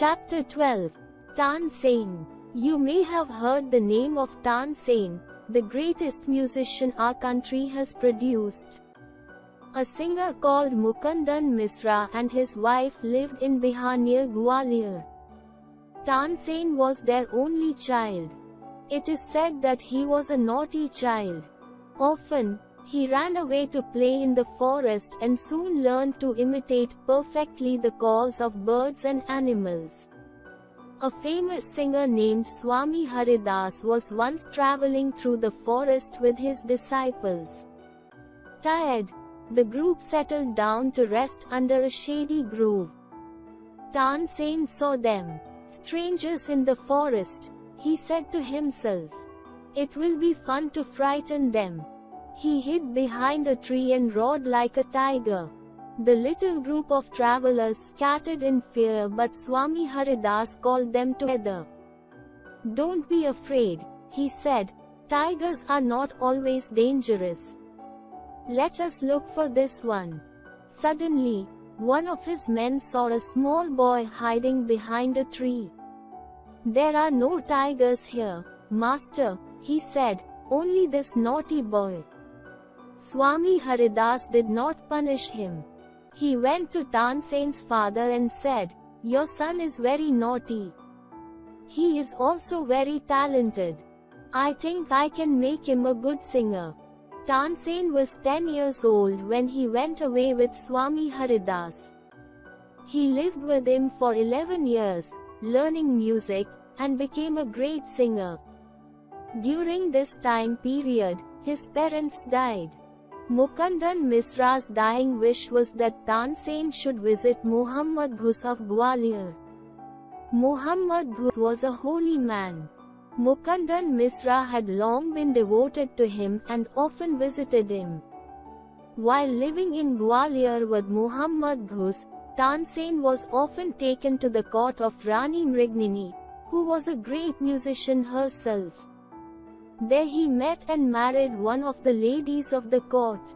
Chapter 12. Tansen. You may have heard the name of Tansen, the greatest musician our country has produced. A singer called Mukundan Misra and his wife lived in Bihar near Gwalior. Tansen was their only child. It is said that he was a naughty child. Often, he ran away to play in the forest and soon learned to imitate perfectly the calls of birds and animals. A famous singer named Swami Haridas was once traveling through the forest with his disciples. Tired, the group settled down to rest under a shady grove. Tansen saw them, strangers in the forest. He said to himself, "It will be fun to frighten them." He hid behind a tree and roared like a tiger. The little group of travelers scattered in fear, but Swami Haridas called them together. "Don't be afraid," he said. "Tigers are not always dangerous. Let us look for this one." Suddenly, one of his men saw a small boy hiding behind a tree. "There are no tigers here, master," he said, "only this naughty boy." Swami Haridas did not punish him. He went to Tansen's father and said, "Your son is very naughty. He is also very talented. I think I can make him a good singer." Tansen was 10 years old when he went away with Swami Haridas. He lived with him for 11 years, learning music, and became a great singer. During this time period, his parents died. Mukundan Misra's dying wish was that Tansen should visit Muhammad Ghus of Gwalior. Muhammad Ghus was a holy man. Mukundan Misra had long been devoted to him and often visited him. While living in Gwalior with Muhammad Ghus, Tansen was often taken to the court of Rani Mrignini, who was a great musician herself. There he met and married one of the ladies of the court.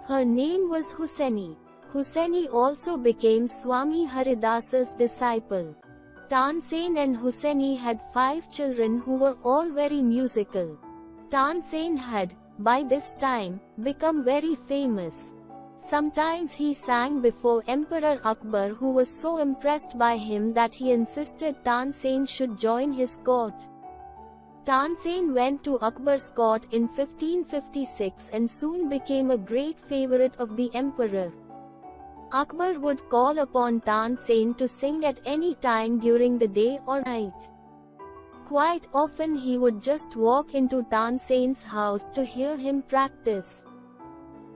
Her name was Hussaini. Hussaini also became Swami Haridas's disciple. Tansen and Hussaini had 5 children who were all very musical. Tansen had, by this time, become very famous. Sometimes he sang before Emperor Akbar, who was so impressed by him that he insisted Tansen should join his court. Tansen went to Akbar's court in 1556 and soon became a great favorite of the emperor. Akbar would call upon Tansen to sing at any time during the day or night. Quite often he would just walk into Tansen's house to hear him practice.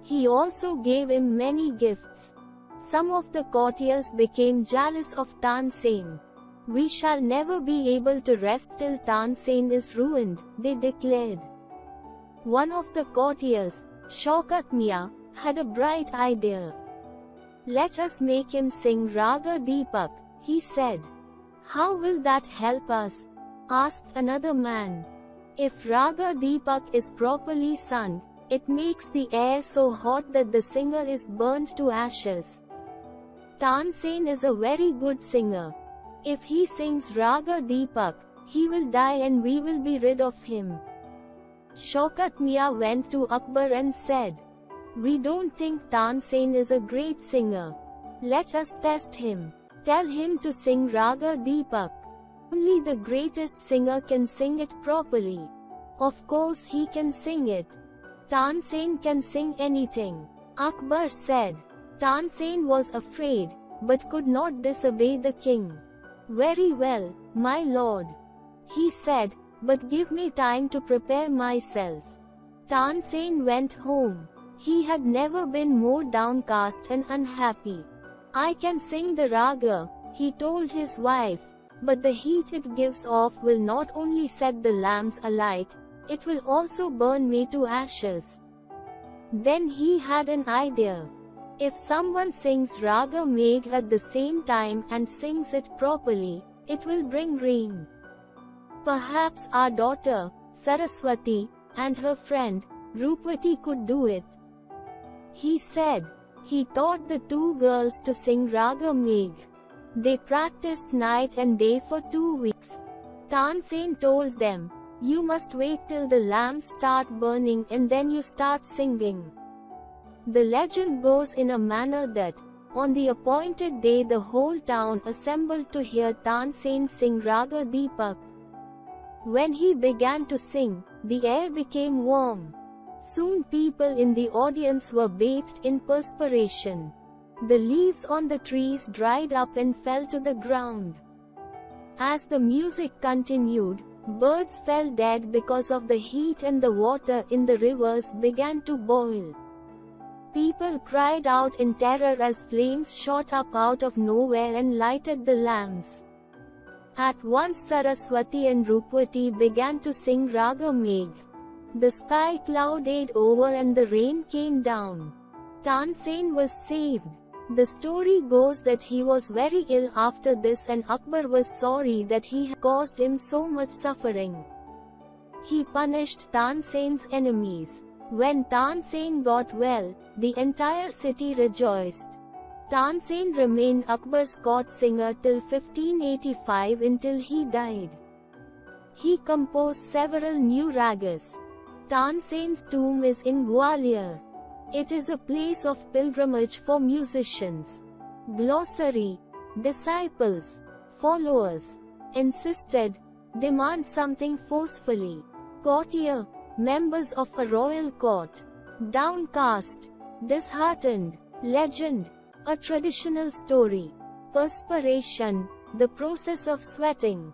He also gave him many gifts. Some of the courtiers became jealous of Tansen. "We shall never be able to rest till Tansen is ruined," they declared. One of the courtiers, Shaukat Mia, had a bright idea. "Let us make him sing Raga Deepak," he said. "How will that help us?" asked another man. "If Raga Deepak is properly sung, it makes the air so hot that the singer is burnt to ashes. Tansen is a very good singer. If he sings Raga Deepak, he will die and we will be rid of him." Shaukat Mia went to Akbar and said, "We don't think Tansen is a great singer. Let us test him. Tell him to sing Raga Deepak. Only the greatest singer can sing it properly. Of course he can sing it. Tansen can sing anything." Akbar said. Tansen was afraid, but could not disobey the king. "Very well, my lord," he said, "but give me time to prepare myself." Tansen went home. He had never been more downcast and unhappy. "I can sing the raga," he told his wife, "but the heat it gives off will not only set the lamps alight, it will also burn me to ashes." Then he had an idea. If someone sings Raga Megh at the same time and sings it properly, it will bring rain. Perhaps our daughter, Saraswati, and her friend, Rupati could do it. He said. He taught the 2 girls to sing Raga Megh. They practiced night and day for 2 weeks. Tansen told them, "You must wait till the lamps start burning and then you start singing." The legend goes in a manner that, on the appointed day the whole town assembled to hear Tansen sing Raga Deepak. When he began to sing, the air became warm. Soon people in the audience were bathed in perspiration. The leaves on the trees dried up and fell to the ground. As the music continued, birds fell dead because of the heat and the water in the rivers began to boil. People cried out in terror as flames shot up out of nowhere and lighted the lamps. At once Saraswati and Rupwati began to sing Raga Megh. The sky clouded over and the rain came down. Tansen was saved. The story goes that he was very ill after this and Akbar was sorry that he had caused him so much suffering. He punished Tansen's enemies. When Tansen got well, the entire city rejoiced. Tansen remained Akbar's court singer till 1585 until he died. He composed several new ragas. Tansen's tomb is in Gwalior. It is a place of pilgrimage for musicians. Glossary. Disciples, followers, insisted, demand something forcefully. Courtier, members of a royal court. Downcast, disheartened. Legend, a traditional story. Perspiration, the process of sweating.